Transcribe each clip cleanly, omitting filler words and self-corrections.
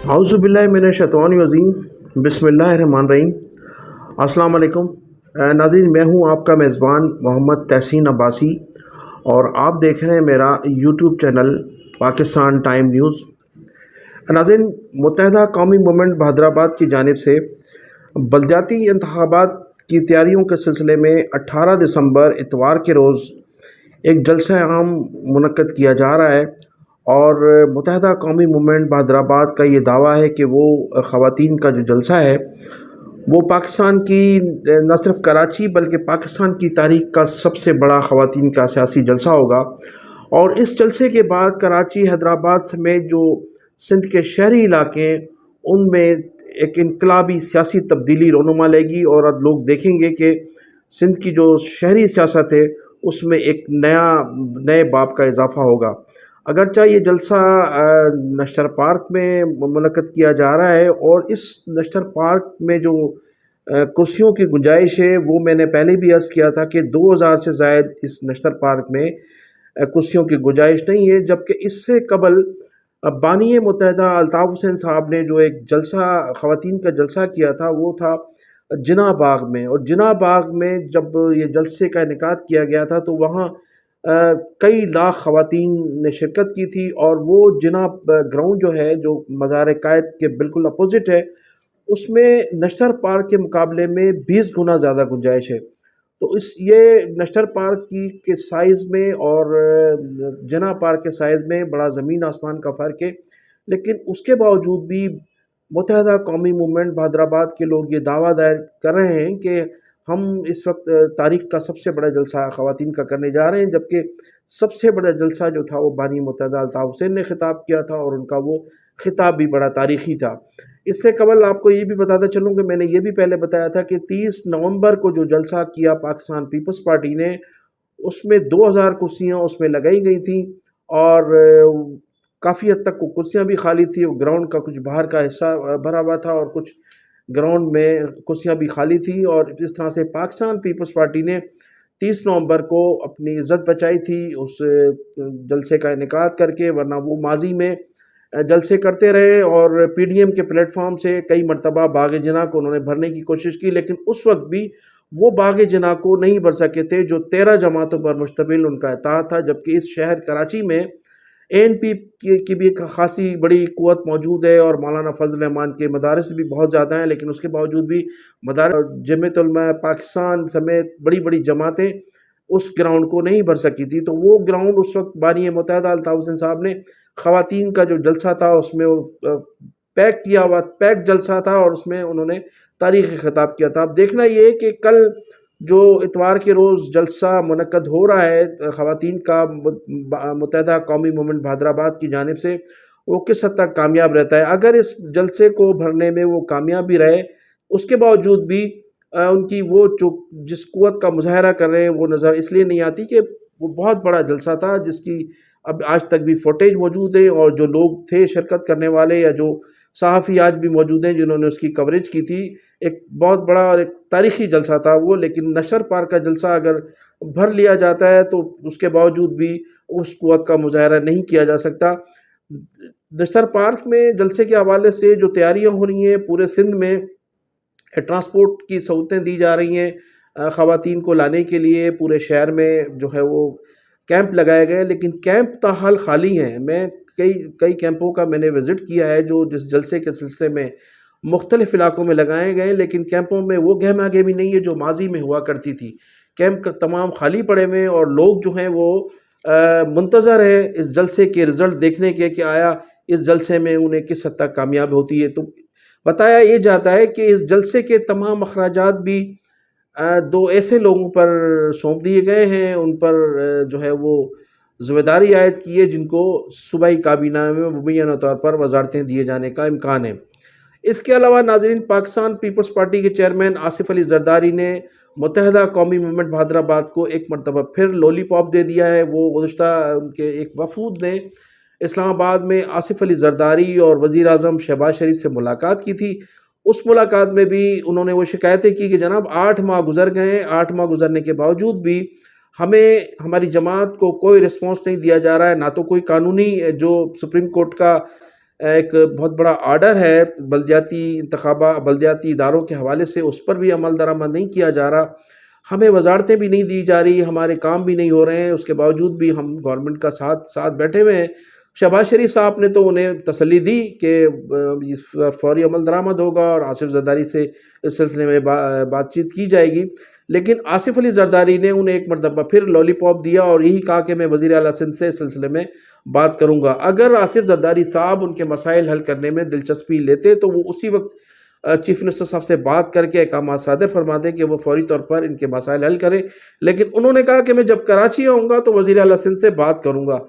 आउज़ुबिल्लाहि मिनश्शैतानिर्रजीम बिस्मिल्लाहिर्रहमानिर्रहीम। अस्सलाम वालेकुम। नाज़रीन, मैं हूँ आपका मेज़बान मोहम्मद तहसीन अब्बासी और आप देख रहे हैं मेरा YouTube channel Pakistan time news. नाज़रीन, मुत्तहिदा कौमी मूवमेंट हैदराबाद की जानिब से बलदियाती इंतखाबात की तैयारियों के सिलसिले में 18 दिसंबर इतवार के रोज़ एक जलसा आम मुनक्कद किया जा रहा है और मुत्तहिदा कौमी मूवमेंट हैदराबाद का ये दावा है कि वो ख़वातीन का जो जलसा है वो पाकिस्तान की न सिर्फ कराची बल्कि पाकिस्तान की तारीख़ का सबसे बड़ा ख़वातीन का सियासी जलसा होगा। और इस जलसे के बाद कराची, हैदराबाद समेत जो सिंध के शहरी इलाके हैं उनमें एक इनकलाबी सियासी तब्दीली रोनुमा लेगी और अब लोग देखेंगे कि सिंध की जो शहरी सियासत है उसमें एक नए बाब का इजाफ़ा होगा। अगरचे ये जलसा नश्तर पार्क में मुनक्कद किया जा रहा है और इस नश्तर पार्क में जो कुर्सियों की गुंजाइश है वो मैंने पहले भी अर्ज़ किया था कि 2000 से ज़ायद इस नश्तर पार्क में कुर्सियों की गुंजाइश नहीं है, जबकि इससे कबल बानी मुत्तहिदा अल्ताफ़ हुसैन साहब ने जो एक जलसा ख़वातीन का जलसा किया था वो था जिना बाग में। और जिना बाग में जब ये जलसे का इनेकाद किया गया था तो वहाँ कई लाख ख़वातीन ने शिरकत की थी और वो जिना ग्राउंड जो है जो मज़ार कायद के बिल्कुल अपोज़िट है उसमें नश्तर पार्क के मुकाबले में 20 गुना ज़्यादा गुंजाइश है। तो इस ये नश्तर पार्क की के साइज़ में और जिना पार्क के साइज़ में बड़ा ज़मीन आसमान का फ़र्क है, लेकिन उसके बावजूद भी मुत्तहिदा कौमी मूवमेंट हैदराबाद के लोग ये दावा दायर कर रहे हैं कि हम इस वक्त तारीख़ का सबसे बड़ा जलसा ख़वातीन का करने जा रहे हैं, जबकि सबसे बड़ा जलसा जो था वो बानी मुत्तहिदा अल्ताफ़ हुसैन ने ख़िताब किया था और उनका वो ख़िताब भी बड़ा तारीख़ी था। इससे कबल आपको ये भी बताता चलूँ कि मैंने ये भी पहले बताया था कि 30 नवंबर को जो जलसा किया पाकिस्तान पीपल्स पार्टी ने, उसमें 2000 कुर्सियाँ उसमें लगाई गई थी और काफ़ी हद तक वो कुर्सियाँ भी खाली थी। ग्राउंड का कुछ बाहर का हिस्सा भरा हुआ था और कुछ ग्राउंड में कुर्सियाँ भी खाली थी। और इस तरह से पाकिस्तान पीपल्स पार्टी ने 30 नवंबर को अपनी इज़्ज़त बचाई थी उस जलसे का इनेकाद करके, वरना वो माजी में जलसे करते रहे और पीडीएम के प्लेटफॉर्म से कई मरतबा बाग जिना को उन्होंने भरने की कोशिश की, लेकिन उस वक्त भी वो बाग जिना को नहीं भर सके थे जो 13 जमातों पर मुश्तमिल उनका इत्तेहाद था। जबकि इस शहर कराची में एएनपी की भी एक खासी बड़ी क़ुव्वत मौजूद है और मौलाना फजल रहमान के मदारिस भी बहुत ज़्यादा हैं, लेकिन उसके बावजूद भी जमीयत उलमा पाकिस्तान समेत बड़ी बड़ी जमातें उस ग्राउंड को नहीं भर सकी थी। तो वो ग्राउंड उस वक्त बानी मुत्तहिदा अल्ताफ़ हुसैन साहब ने ख़वातीन का जो जलसा था उसमें वो पैक किया हुआ पैक जलसा था और उसमें उन्होंने तारीख़ी ख़िताब किया था। अब देखना ये है कि कल जो इतवार के रोज़ जलसा मुनक्कद हो रहा है ख़वातीन का मुत्तहिदा कौमी मूवमेंट हैदराबाद की जानिब से, वो किस हद तक कामयाब रहता है। अगर इस जलसे को भरने में वो कामयाब भी रहे, उसके बावजूद भी उनकी वो जो जिस क़ुव्वत का मुज़ाहरा कर रहे हैं वो नज़र इसलिए नहीं आती कि वो बहुत बड़ा जलसा था जिसकी अब आज तक भी फुटेज मौजूद है और जो लोग थे शिरकत करने वाले या जो सहाफ़ी आज भी मौजूद हैं जिन्होंने उसकी कवरेज की थी। एक बहुत बड़ा और एक तारीख़ी जलसा था वो, लेकिन नश्तर पार्क का जलसा अगर भर लिया जाता है तो उसके बावजूद भी उस क़ुव्वत का मुज़ाहरा नहीं किया जा सकता। नश्तर पार्क में जलसे के हवाले से जो तैयारियाँ हो रही हैं पूरे सिंध में ट्रांसपोर्ट की सहूलतें दी जा रही हैं ख़वातीन को लाने के लिए। पूरे शहर में जो है वो कैंप लगाए गए, लेकिन कैंप ताहाल खाली हैं। मैं कई कैंपों का मैंने विज़िट किया है जो जिस जलसे के सिलसिले में मुख्तलिफ़ इलाकों में लगाए गए, लेकिन कैंपों में वो गहमा गहमी नहीं है जो माजी में हुआ करती थी। कैंप तमाम खाली पड़े हुए हैं और लोग जो हैं वो मुंतज़र हैं इस जलसे के रिज़ल्ट देखने के कि आया इस जलसे में उन्हें किस हद तक कामयाब होती है। तो बताया ये जाता है कि इस जलसे के तमाम अखराजात भी दो ऐसे लोगों पर सौंप दिए गए हैं, उन पर जो है वो ज़िम्मेदारी आयद की है जिनको सूबाई काबीना में मुबैना तौर पर वज़ारतें दिए जाने का इम्कान है। इसके अलावा नाज़रीन, पाकिस्तान पीपल्स पार्टी के चेयरमैन आसिफ अली ज़रदारी ने मुत्तहिदा कौमी मूवमेंट हैदराबाद को एक मरतबा फिर लॉलीपॉप दे दिया है। वो गुज़िश्ता उनके एक वफ़ूद ने इस्लामाबाद में आसिफ अली ज़रदारी और वज़ीर आज़म शहबाज शरीफ से मुलाकात की थी। उस मुलाकात में भी उन्होंने वो शिकायतें की कि जनाब 8 माह गुज़र गए हैं, 8 माह गुज़रने के बावजूद भी हमें हमारी जमात को कोई रिस्पॉन्स नहीं दिया जा रहा है, ना तो कोई कानूनी जो सुप्रीम कोर्ट का ایک بہت بڑا آرڈر ہے بلدیاتی اداروں کے حوالے سے، اس پر بھی عمل درآمد نہیں کیا جا رہا، ہمیں وزارتیں بھی نہیں دی جا رہی، ہمارے کام بھی نہیں ہو رہے ہیں، اس کے باوجود بھی ہم گورنمنٹ کا ساتھ بیٹھے ہوئے ہیں۔ شہباز شریف صاحب نے تو انہیں تسلی دی کہ فوری عمل درآمد ہوگا اور آصف زرداری سے اس سلسلے میں بات چیت کی جائے گی، لیکن آصف علی زرداری نے انہیں ایک مرتبہ پھر لالی پاپ دیا اور یہی کہا کہ میں وزیر اعلیٰ سندھ سے اس سلسلے میں بات کروں گا۔ اگر آصف زرداری صاحب ان کے مسائل حل کرنے میں دلچسپی لیتے تو وہ اسی وقت چیف منسٹر صاحب سے بات کر کے احکامات صادر فرما دیں کہ وہ فوری طور پر ان کے مسائل حل کریں، لیکن انہوں نے کہا کہ میں جب کراچی آؤں گا تو وزیر اعلیٰ سندھ سے بات کروں گا۔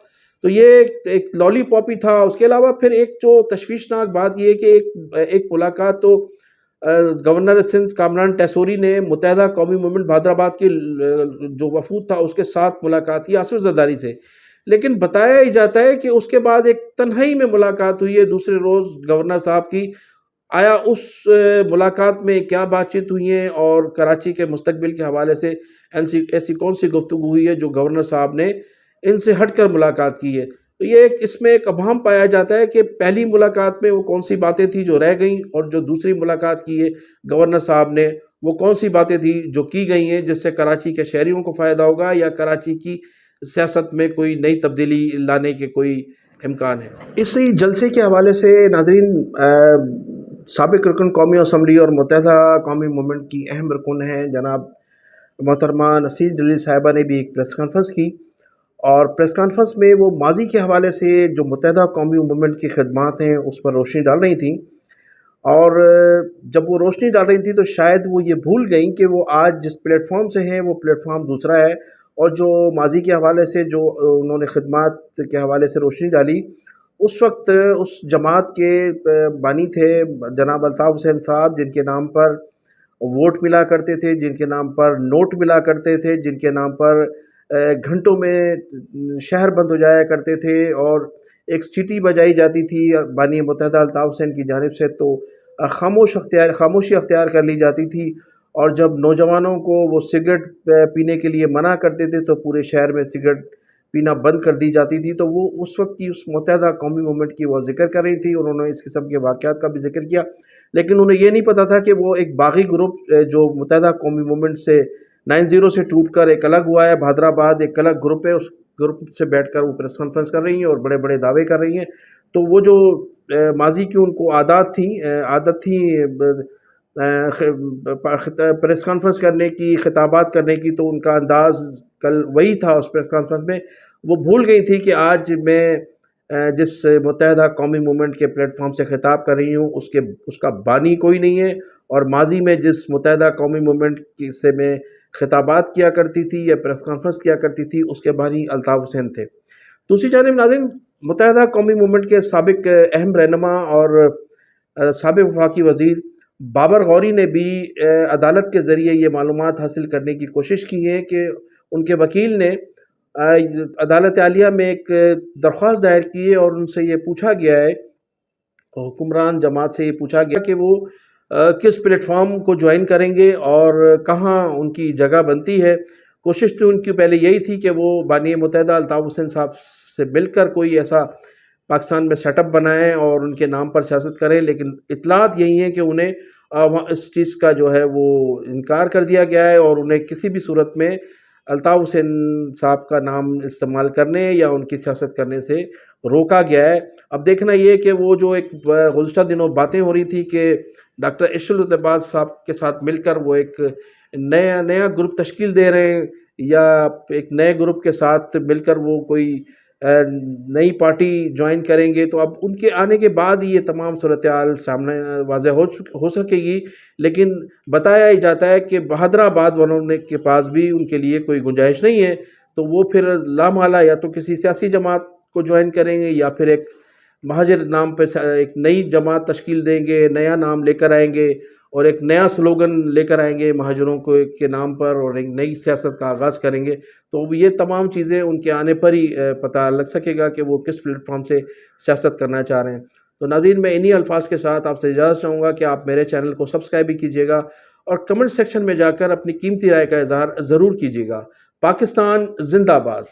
تو یہ ایک لالی پاپی تھا۔ اس کے علاوہ پھر ایک جو تشویشناک بات یہ ہے کہ ایک ملاقات تو گورنر سندھ کامران ٹیسوری نے متحدہ قومی موومنٹ بہادرآباد کی جو وفود تھا اس کے ساتھ ملاقات کی آصف زرداری سے، لیکن بتایا ہی جاتا ہے کہ اس کے بعد ایک تنہائی میں ملاقات ہوئی ہے دوسرے روز گورنر صاحب کی۔ آیا اس ملاقات میں کیا بات چیت ہوئی ہے اور کراچی کے مستقبل کے حوالے سے ایسی کون سی گفتگو ہوئی ہے جو گورنر صاحب نے ان سے ہٹ کر ملاقات کی ہے؟ تو یہ اس میں ایک ابہام پایا جاتا ہے کہ پہلی ملاقات میں وہ کون سی باتیں تھیں جو رہ گئیں، اور جو دوسری ملاقات کی ہے گورنر صاحب نے وہ کون سی باتیں تھیں جو کی گئی ہیں جس سے کراچی کے شہریوں کو فائدہ ہوگا یا کراچی کی سیاست میں کوئی نئی تبدیلی لانے کے کوئی امکان ہے۔ اسی جلسے کے حوالے سے ناظرین، سابق رکن قومی اسمبلی اور متحدہ قومی موومنٹ کی اہم رکن ہیں جناب محترمہ نصیر جلیل صاحبہ نے بھی ایک پریس کانفرنس کی، اور پریس کانفرنس میں وہ ماضی کے حوالے سے جو متحدہ قومی موومنٹ کی خدمات ہیں اس پر روشنی ڈال رہی تھیں، اور جب وہ روشنی ڈال رہی تھیں تو شاید وہ یہ بھول گئیں کہ وہ آج جس پلیٹ فارم سے ہیں وہ پلیٹ فارم دوسرا ہے، اور جو ماضی کے حوالے سے جو انہوں نے خدمات کے حوالے سے روشنی ڈالی، اس وقت اس جماعت کے بانی تھے جناب الطاف حسین صاحب، جن کے نام پر ووٹ ملا کرتے تھے، جن کے نام پر نوٹ ملا کرتے تھے، جن کے نام پر گھنٹوں میں شہر بند ہو جایا کرتے تھے، اور ایک سیٹی بجائی جاتی تھی بانی متحدہ الطاف حسین کی جانب سے تو خاموشی اختیار کر لی جاتی تھی، اور جب نوجوانوں کو وہ سگریٹ پینے کے لیے منع کرتے تھے تو پورے شہر میں سگریٹ پینا بند کر دی جاتی تھی۔ تو وہ اس وقت کی اس متحدہ قومی موومنٹ کی وہ ذکر کر رہی تھی، انہوں نے اس قسم کے واقعات کا بھی ذکر کیا، لیکن انہیں یہ نہیں پتا تھا کہ وہ ایک باغی گروپ جو متحدہ قومی موومنٹ سے 90 سے ٹوٹ کر ایک الگ ہوا ہے، بہادرآباد ایک الگ گروپ ہے، اس گروپ سے بیٹھ کر وہ پریس کانفرنس کر رہی ہیں اور بڑے بڑے دعوے کر رہی ہیں۔ تو وہ جو ماضی کی ان کو عادت تھی پریس کانفرنس کرنے کی، خطابات کرنے کی، تو ان کا انداز کل وہی تھا اس پریس کانفرنس میں۔ وہ بھول گئی تھی کہ آج میں جس متحدہ قومی موومنٹ کے پلیٹ فارم سے خطاب کر رہی ہوں اس کا بانی کوئی نہیں ہے، اور ماضی میں جس متحدہ قومی موومنٹ سے میں خطابات کیا کرتی تھی یا پریس کانفرنس کیا کرتی تھی اس کے بانی الطاف حسین تھے۔ دوسری جانب ناظرین، متحدہ قومی موومنٹ کے سابق اہم رہنما اور سابق وفاقی وزیر بابر غوری نے بھی عدالت کے ذریعے یہ معلومات حاصل کرنے کی کوشش کی ہے کہ ان کے وکیل نے عدالت عالیہ میں ایک درخواست دائر کی ہے، اور ان سے یہ پوچھا گیا ہے، حکمران جماعت سے یہ پوچھا گیا کہ وہ کس پلیٹ فارم کو جوائن کریں گے اور کہاں ان کی جگہ بنتی ہے۔ کوشش تو ان کی پہلے یہی تھی کہ وہ بانی متحدہ الطاف حسین صاحب سے مل کر کوئی ایسا پاکستان میں سیٹ اپ بنائیں اور ان کے نام پر سیاست کریں، لیکن اطلاعات یہی ہیں کہ انہیں اس چیز کا جو ہے وہ انکار کر دیا گیا ہے، اور انہیں کسی بھی صورت میں الطاف حسین صاحب کا نام استعمال کرنے یا ان کی سیاست کرنے سے روکا گیا ہے۔ اب دیکھنا یہ کہ وہ جو ایک گزشتہ دنوں باتیں ہو رہی تھی کہ ڈاکٹر اشرف العباد صاحب کے ساتھ مل کر وہ ایک نیا گروپ تشکیل دے رہے ہیں، یا ایک نئے گروپ کے ساتھ مل کر وہ کوئی نئی پارٹی جوائن کریں گے، تو اب ان کے آنے کے بعد ہی یہ تمام صورتحال سامنے واضح ہو سکے گی، لیکن بتایا ہی جاتا ہے کہ بہادرآباد والوں کے پاس بھی ان کے لیے کوئی گنجائش نہیں ہے، تو وہ پھر لامحالہ یا تو کسی سیاسی جماعت کو جوائن کریں گے یا پھر ایک مہاجر نام پہ ایک نئی جماعت تشکیل دیں گے، نیا نام لے کر آئیں گے اور ایک نیا سلوگن لے کر آئیں گے مہاجروں کے نام پر، اور ایک نئی سیاست کا آغاز کریں گے۔ تو یہ تمام چیزیں ان کے آنے پر ہی پتہ لگ سکے گا کہ وہ کس پلیٹ فارم سے سیاست کرنا چاہ رہے ہیں۔ تو ناظرین، میں انہی الفاظ کے ساتھ آپ سے اجازت چاہوں گا کہ آپ میرے چینل کو سبسکرائب بھی کیجیے گا اور کمنٹ سیکشن میں جا کر اپنی قیمتی رائے کا اظہار ضرور کیجیے گا۔ پاکستان زندہ باد۔